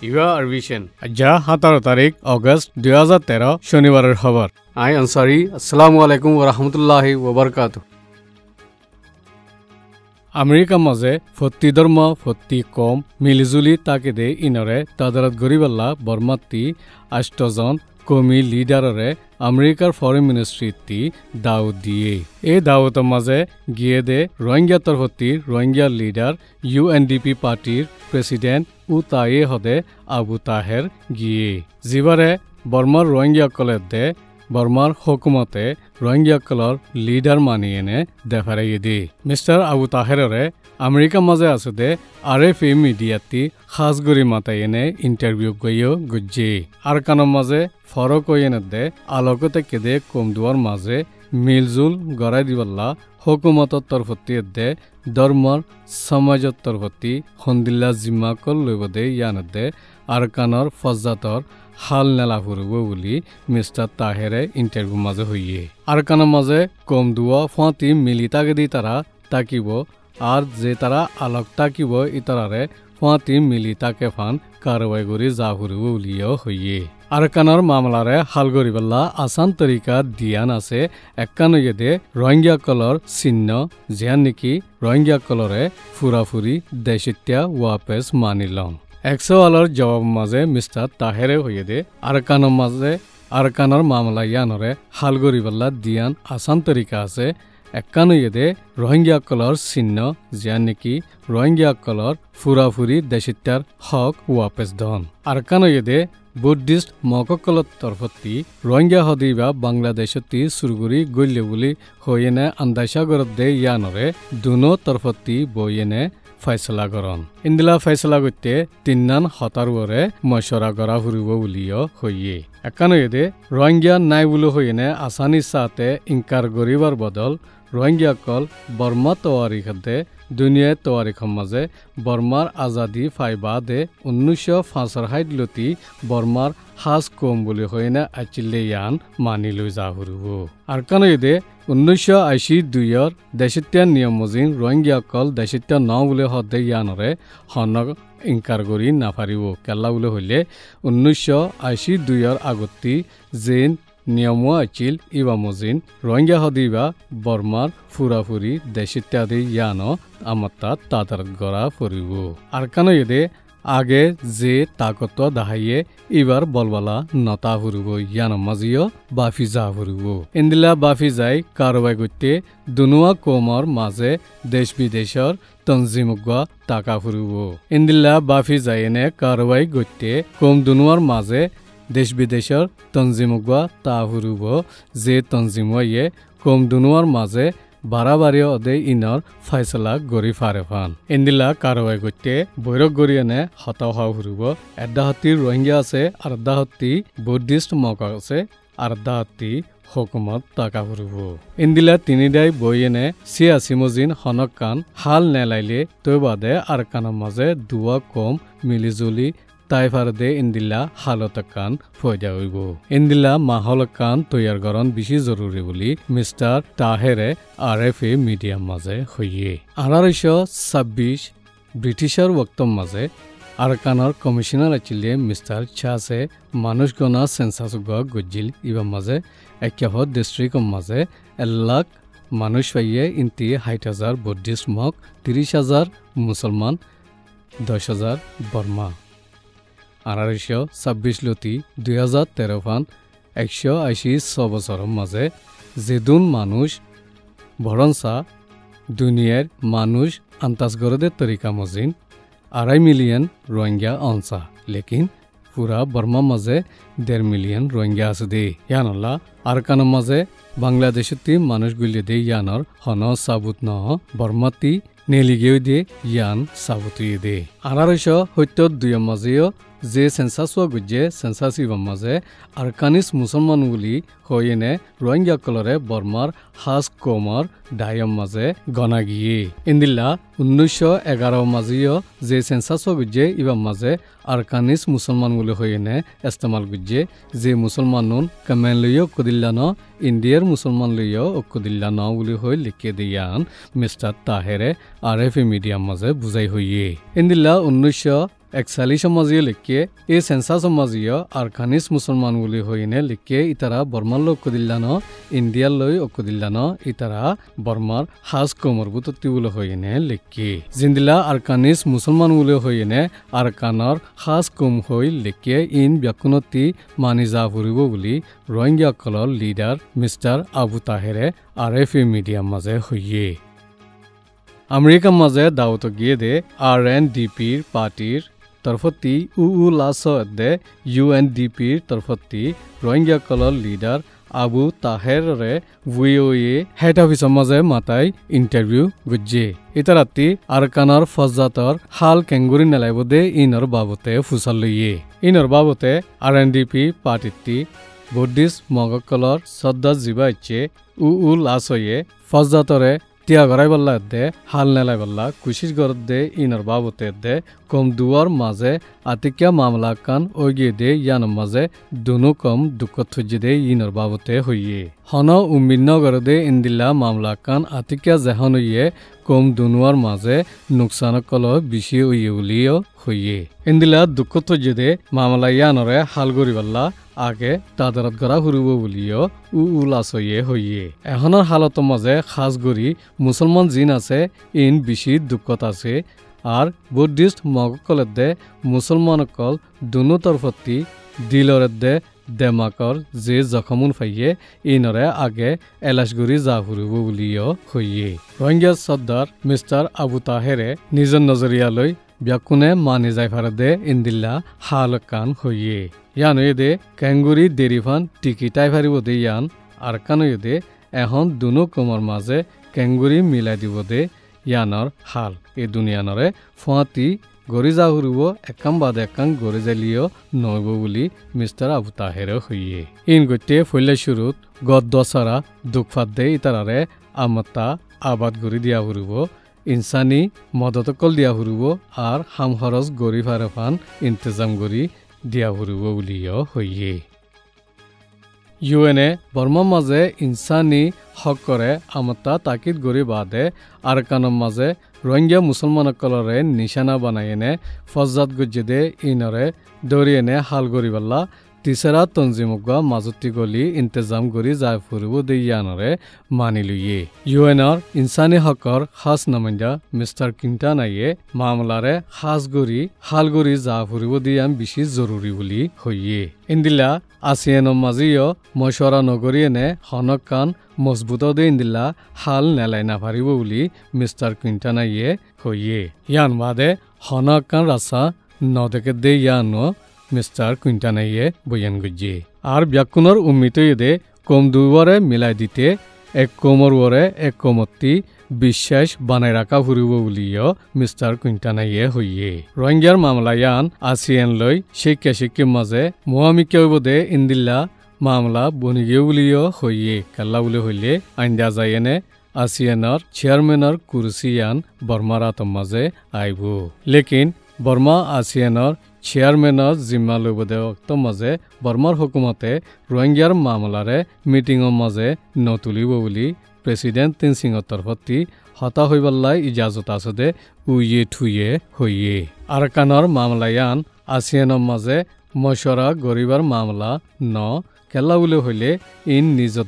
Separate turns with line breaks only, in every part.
ইয়া আরবিশন
আজ্জা 17 তারিখ অগস্ট 2013 শনিবারের খবর।
আই আনসারি আসসালামু আলাইকুম ওয়া রাহমাতুল্লাহি ওয়া বারাকাতুহু।
আমেরিকা মাঝে ফত্তি ধর্ম ফত্তি কম মিলিজুলি তাকে দে ইনরে তাদারত গরিবাল্লা বর্মাত্তি 8 জন কমি লিডাররে আমেরিকার ফরেন মিনিস্ট্রিতি দাওয়াত দিয়ে এই দাওয়াতের মাঝে গিয়ে দে রোহিঙ্গা তরফতি রোহিঙ্গা লিডার ইউএনডিপি পার্টির প্রেসিডেন্ট ও তায়ে হদে আবু তাহের গিয়ে জিবারে বর্মার রোহিঙ্গা কলের দে বর্মার হুকুমতে রোহিঙ্গা কলর লিডার মানিয়ে নে দেখারাইয়ে দি মিস্টার আবু তাহেররে আমেরিকা মাঝে আছে দে আরএফএ মিডিয়াতি খাসগরি মাতাই এনে ইন্টারভিউ গইও গুজ্জি আর কানোর মাঝে ফরক হইনে দে আলোকতে কেদে কম দুয়ার মাঝে মিলজুল গড়াই দিবল্লা হুকুমতর তরফতি দে ধর্মর সমাজর তরফতি হন্দিল্লা জিম্মা কল লইব দে ইয়ান দে আর কানোর ফজ্জাতর হাল নেলা ফুরব বলি মিস্টার তাহেরে ইন্টারভিউ মাঝে হইয়ে আর কানোর মাঝে কম দুয়া ফাঁতি মিলি তাকে দি তারা তাকিব আর যে তারা আলোক তাকিব ইতারারে ফাঁতি মিলি তাকে ফান কারবাই করি যা ফুরব বলিও হইয়ে আর কানোর মামলারে হাল করিবেলা আসান তরিকা দিয়ান আছে একানয়ে দে রোহিঙ্গা কলর চিহ্ন যেন নেকি রোহিঙ্গা কলরে ফুরাফুরি দেশিত্যা ওয়াপেস মানিলং 100 আলোর জবাব মাঝে মিস্টার তাহেরে হইয়ে দে আর কানোর মামলা ইয়ানরে হাল করিবেলা দিয়ান আসান তরিকা আছে একানয়ে দে রোহিঙ্গা কলর চিহ্ন যেন নেকি রোহিঙ্গা কলর ফুরাফুরি দেশিত্যার হক ওয়াপেস ধন আর কানয়ে দে বুদ্ধিস্ট মককলত তরফতি রোহিঙ্গা হদিবা বাংলাদেশতি সুরগুরি গল্লে বলি হইয়েনে আন্দাইসাগরত দে ইয়ানরে দুনো তরফতি বইয়েনে ফয়সলা করন ইন্দিলা ফয়সলা করতে তিন্নান হতারুরে মশরা করা ফুরিব বলিও হইয়ে একানয়ে দে রোহিঙ্গা নাই বলে হইয়েনে আসানি সাথে ইনকার গরিবার বদল রোহিঙ্গা কল বর্মা তোয়ারিখে দুনিয়ার তোয়ারিখর মাঝে বর্মার আজাদি ফাইবা দে 1965 লতি বর্মার হাজ কম বলে হইনে আচিলে ইয়ান মানি লই যা ফুরিব আর কানয়ে দে 1982 দেশিত্যান নিয়ম মজিন রোহিঙ্গা কল দেশিত্যা ন বলে হদে ইয়ানরে হনক ইনকার করি নাফারিব কেলা বলে হইলে 1982 আগতি জেন নিয়ম আছিল ইবা মজিন রোহিঙ্গা হদিবা বর্মার ফুরাফুরি দেশিত্যাদি ইয়ান আমাত্তা তাদার গড়া ফুরিব আর কানয়ে দে আগে যে তাকত দাহাইয়ে এবার বলবালা নতা ফুরিব ইয়ান মাজিও বাফি যা ফুরিব ইন্দিলা বাফি যাই কারবাই করতে দুনুয়া কমর মাঝে দেশ বিদেশর তঞ্জিমুগা টাকা ফুরিব ইন্দিলা বাফি যাই এনে কারবাই করতে কম দুনুয়ার মাঝে দেশ বিদেশর তঞ্জিমুগা তা ফুরিব যে তঞ্জিময়ে কম দুনুয়ার মাঝে বাড়াবাড়ি অদে ইনর ফয়সলা গড়ি ফারে ফান ইন্দিলা কারবাই করতে বৈরক গড়ি এনে হতাও হওয়া ফুরিব এড্ডাহতি রোহিঙ্গা আছে আর এড্ডাহতি বুদ্ধিস্ট মক আছে আর এড্ডাহতি হুকুমত টাকা ফুরিব ইন্দিলা তিনিদাই বই এনে সিমজিন হনক কান হাল নেলাইলে তৈ বাদে আর কানের মাঝে দুয়া কম মিলিজুলি তাইফার দে ইন্দিলা হালত কান ফয়দা হইব ইন্দিলা মাহল কান তৈয়ার করন বেশি জরুরি বলি মিস্টার তাহেরে আরএফএ মিডিয়াম মাঝে হইয়ে 1826 ব্রিটিশার ওয়াক্তম মাঝে আরকানার কমিশনার আছিলে মিস্টার চাসে মানুষ গণা সেন্সাস গজ্জিল ইবা মাঝে একেহ ডিস্ট্রিক্ট মাঝে 1 লাখ মানুষ পাইয়ে ইন্তি 60,000 বুদ্ধিস্ট মক 30,000 মুসলমান 10,000 বর্মা 1826 লতি 2013 ফান 180 বছরের মাঝে যেদুন মানুষ ভরনসা দুনিয়ার মানুষ আন্তাজগরদের তরিকা মজিন 2.5 মিলিয়ন রোহিঙ্গা অনসা লেকিন পুরা বর্মা মাঝে 1.5 মিলিয়ন রোহিঙ্গা আছে দে ইয়ানল্লা আর কানোর মাঝে বাংলাদেশতি মানুষ গুলিয়ে দে ইয়ানর হন সাবুত ন বর্মাতি নেলিগেও দে ইয়ান সাবুতিয়ে দে 1872 মাঝেও যে সেন্সাস গুজে সেন্সাসি মাঝে আরকানিস মুসলমান বলি হইনে রোহিঙ্গা কলরে বর্মার হাজ কমর ডায়ম মাঝে গনা গিয়ে ইন্দিল্লা 1911 মাঝেও যে সেন্সাস গুজে ইবা মাঝে আরকানিস মুসলমান বলি হইনে ইস্তেমাল গুজে যে মুসলমান নুন কমেন লইও কুদিল্লা ন ইন্ডিয়ার মুসলমান লইও কুদিল্লা ন বলি হই লিখে দিয়ান মিস্টার তাহেরে আরএফএ মিডিয়াম মাঝে বুঝাই হইয়ে ইন্দিল্লা 19 41 সমাজিয়ে লিখে এই সেন্সাস সমাজিয় আরকানিস মুসলমান বলি হইনে লিখে ইতারা বর্মার লোক দিল্লানো ইন্ডিয়ার লই অকুদিল্লানো ইতারা বর্মার হাজ কোমর বুততি বলে হইনে লিখে জিন্দিলা আরকানিস মুসলমান বলে হইনে আরকানর হাজ কম হই লিখে ইন ব্যাকুনতি মানি যা ফুরিব বলি রোহিঙ্গা কলর লিডার মিস্টার আবু তাহেরে RFA মিডিয়াম মাঝে হইয়ে আমেরিকার মাঝে দাওয়াত গিয়ে দে RNDPর পার্টির তরফতি লাসদে UNDPর তরফতি রোহিঙ্গা কলর লিডার আবু তাহেরে VOA হেড অফিসের মাঝে মাতাই ইন্টারভিউ গুজে ইতারাতি আরকানার ফজাতর হাল কেঙ্গুরি নেলাইব দে ইনর বাবতে ফুসাল লইয়ে ইনর বাবতে RNDP পার্টিটি বুদ্ধিস্ট মগকলর সদ্দা জিবা ইচ্ছে লাসয়ে ফজাতরে তিয়া গড়াই বল্লা দে হাল নেলাই বল্লা কুশিস গর দে ইনর বাবতে দে কম দুয়ার মাঝে আতিকিয়া মামলা কান ওগিয়ে দে ইয়ান মাঝে দুনো কম দুঃখ থুজি দে ইনর বাবতে হইয়ে হন উম্মিন্ন গর দে ইন্দিল্লা মামলা কান আতিকিয়া জেহন হইয়ে কম দুনুয়ার মাঝে নুকসান কল বেশি হইয়ে উলিও হইয়ে ইন্দিল্লা দুঃখ থুজি দে মামলা ইয়ানরে হাল গরি বল্লা আগে তাদারত গড়া ফুরিব বুলিও লাসয়ে হইয়ে এখনৰ হালতৰ মাঝে খাস গৰি মুছলমান জিন আছে ইন বেশি দুঃখত আছে আর বুদ্ধিস্ট মগকলের দে মুসলমানকল দুনো তরফতি দিলরের দে দেমাকর যে জখমুন ফাইয়ে ইনরে আগে এলাশগুড়ি যা ফুরিব বুলিও হইয়ে রোহিঙ্গা সর্দার মিস্টার আবু তাহেরে নিজের নজরিয়ালৈ ব্যাকুনে মানি যাই ফারে দে ইন্দিল্লা হাল কান হইয়ে ইয়ান দে কেঙ্গুরি দেরিফান টিকিটাই ফারিব দে ইয়ান আর কান দে এখন দুনো কমর মাঝে কেঙ্গুরি মিলাই দিব দে ইয়ানর হাল এই দুনিয়ানরে ফুয়াতি গড়ি যা ফুরিব একাম বাদে একাং গড়ি যাইলিও নইব বুলি মিস্টার আবু তাহেরে হইয়ে ইন গতে ফলে শুরুত গদ দশরা দুঃখফাত দে ইতারারে আমতা আবাদ গড়ি দিয়া ফুরিব ইনসানি মদতকল দিয়া ফুরিব আর হাম খরচ গড়ি ফারেফান ইন্তজাম গড়ি দিয়া ফুরিব বুলিও হইয়ে UN বর্মার মাঝে ইনসানি হক করে আমতা তাকিদ গড়ি বাদে আরকানর মাঝে রোহিঙ্গা মুসলমানকলরে নিশানা বানাইনে ফজাত গুজে ইনরে দৌড়িয়েনে হাল গড়ি বল্লা তিসরা তঞ্জিমুগা মাজতি গলি ইন্তজাম গড়ি যায় ফুরিব দেয়ানরে মানি লইয়ে UNর ইনসানি হকর খাস নামাইন্দা মিস্টার কিন্টানাইয়ে মামলারে খাস গড়ি হাল গড়ি যা ফুরিব দিয়ান বেশি জরুরি বলি হইয়ে ইন্দিলা আসিয়ান মাজিও মশরা নগরিয়েনে হনক কান মজবুত দে ইন্দিলা হাল নেলাই না পারিব বলি মিস্টার কিন্টানাইয়ে হইয়ে ইয়ান বাদে হনক কান রাসা নদেকে দে ইয়ানো মিস্টার কুইন্টানাইয়ে বয়ান গুজে আর ব্যাকুণর উম্মিত দে কম দুবারে মিলাই দিতে এক কোমর ওরে এক কোমতি বিশ্বাস বানাই রাখা ফুরিব বুলিও মিস্টার কুইন্টানাইয়ে হইয়ে রোহিঙ্গার মামলায়ান আসিয়ান লই শিক্ষা শিক্ষির মাঝে মুহামিকে হইব দে ইন্দিল্লা মামলা বনিগে বুলিও হইয়ে কাল্লা বলে হইলে আইন্দা যায়নে আসিয়ানর চেয়ারম্যানর কুরসিয়ান বর্মার আতম মাঝে আইব লেকিন বর্মা আসিয়ানর চেয়ারম্যানর জিম্মা লইব দে অক্ত মাঝে বর্মার হুকুমতে রোহিঙ্গার মামলারে মিটিংর মাঝে নতুলিব বুলি প্রেসিডেন্ট তিন সিংহর তরফতি হতা হইবাল্লাই ইজাজত আছে দে উইয়ে ঠুইয়ে হইয়ে আরকানর মামলায়ান আসিয়ানর মাঝে মশরা গরিবার মামলা ন কেলা বলে হইলে ইন নিজর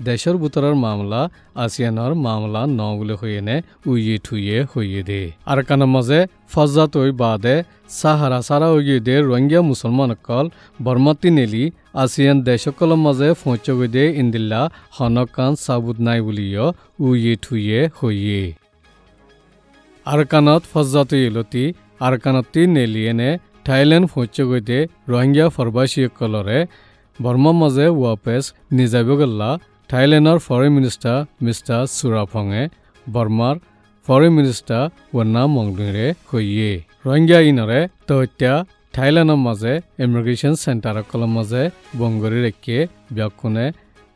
দেশর বুতরার মামলা আসিয়ানর মামলা ন বলে হইয়েনে উইয়ে ঠুইয়ে হইয়ে দে আরকানর মাঝে ফজাত ওই বাদে সাহারা সারা হইয়ে দে রোহিঙ্গা মুসলমান কল বর্মাতি নেলি আসিয়ান দেশকল মাঝে ফৌঁচ গই দে ইন্দিল্লা হনকান সাবুদ নাই বুলিও উইয়ে ঠুইয়ে হইয়ে আরকানত ফজাত ইলতি আরকানতি নেলিয়েনে থাইল্যান্ড ফৌঁচ গই দে রোহিঙ্গা ফরবাসী কলরে বর্মার মাঝে ওয়াপেস নিজাব গল্লা থাইল্যান্ডর ফরেন মিনিস্টার মিস্টার সুরাফংয়ে বর্মার ফরেন মিনিস্টার ওয়ান্না মংডুরে হইয়ে রোহিঙ্গা ইনরে তহত্যা থাইল্যান্ডর মাঝে ইমিগ্রেশন সেন্টার কলম মাঝে বঙ্গরি রেখে ব্যাকুনে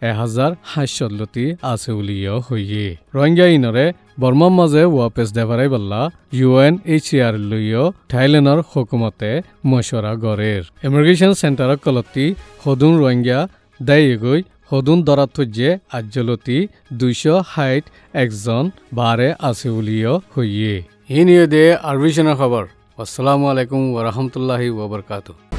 1000 আছে উলিও হইয়ে রোহিঙ্গা ইনরে বর্মার মাঝে ওয়াপেস দেভারাই বল্লা UNHCR লইও থাইল্যান্ডর হুকুমতে মশরা গড়ের ইমিগ্রেশন সেন্টার কলতি হদুন রোহিঙ্গা দায়ী হদুন দরাত থজ্জে আজ্জলতি 261 একজন বারে আছে উলিও হইয়ে হিনিয়ে দে আরবিশনের খবর
আসসালামু আলাইকুম ওয়া রাহমাতুল্লাহি ওয়া বারাকাতুহু।